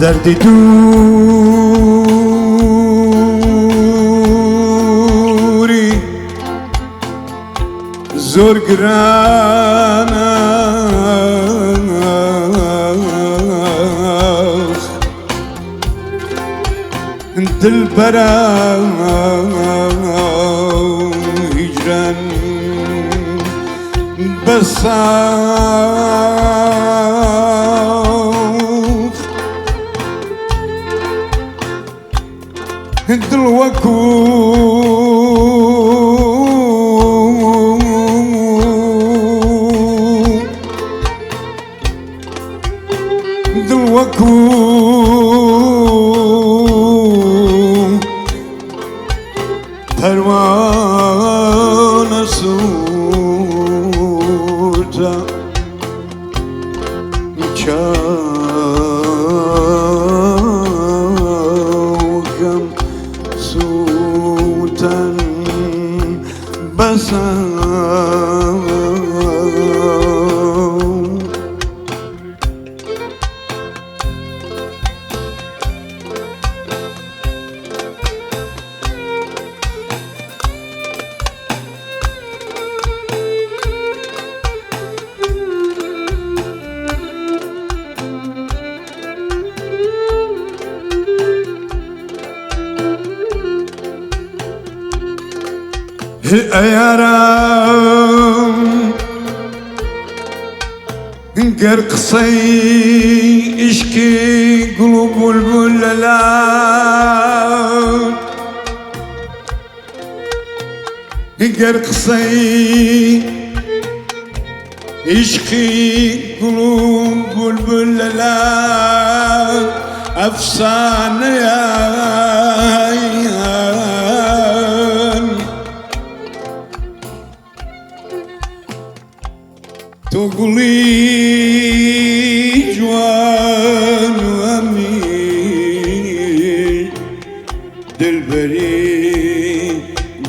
دردی دوری زور گرانه دل برا هجران بساخ دل وكو دل وكو پروانه سوتا چاوگم سوتن بسم يارم قرقصي اشكي قلوب البلالات قرقصي اشكي قلوب البلالات افسانه يا تقولي جوان وامي دلبري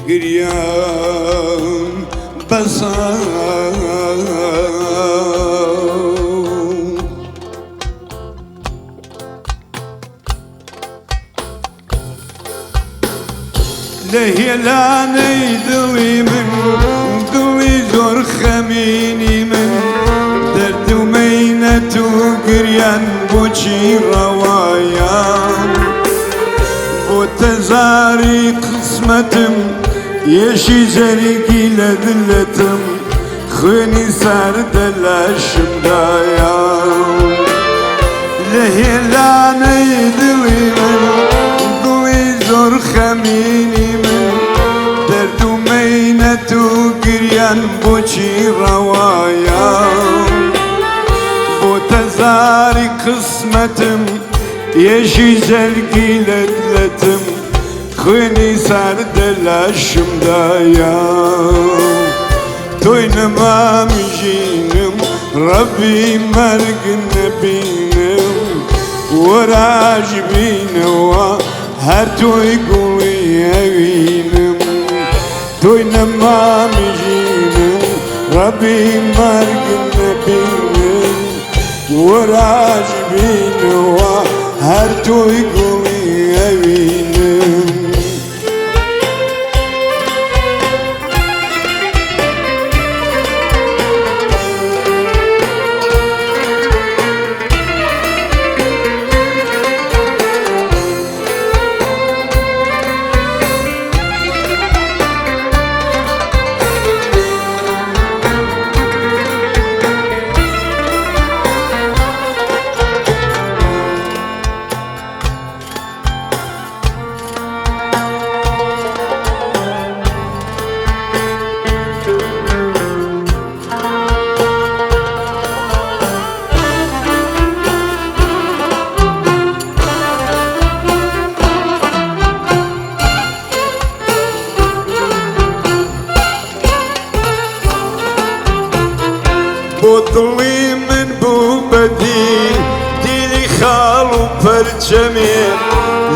قريان بسام لهي لا نيدلي من دلي زور خميني من درد ومينة وقريان بوشي روايان وتزاري قسمتم يشي زرقي لذلتم خوني سرد الاشم دايان لهي لا نيدلي من دلي زور خميني من درد ومينة وقريان بوشي روايان وتزاري قسمتم يشي زرقي لذلتم خوني سرد الاشم دايان توين ما مجينم ربي مرق نبينم وراجبين وهر توي قولي يوينم توين ما مجينم ربي مرق نبينم وراجبين وهر توي قولي يوينم بطلي من بوبدي ديلي خالو برجمي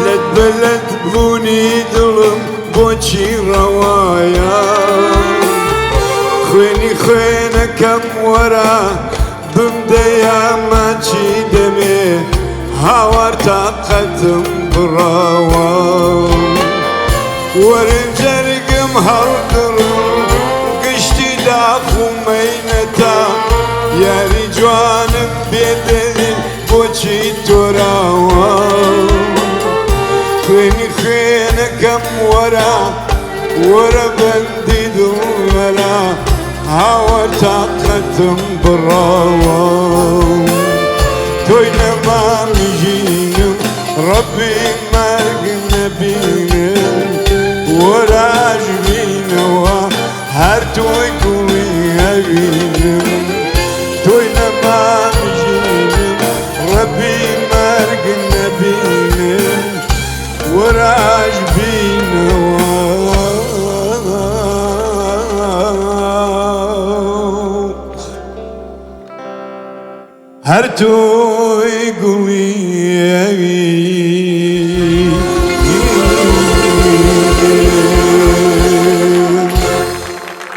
لد بلد بوني دلم بوشي روايا خويني خوينة كم ورا بمديا ما چي دمي هاور طاقتم براوام ورنجرقم هردر قشتي داخو مينتا يا رجوانم بيدلي بوشي تراوام خيني خينكم ورا بندي دورا هاور طاقتم براوام توينا ما مجينم ربي مرقنا بينم وراج بينا هرتوي قوي بينم توينا ما مجينم ربي مرقنا بينم وراج بينا هرتوي قوي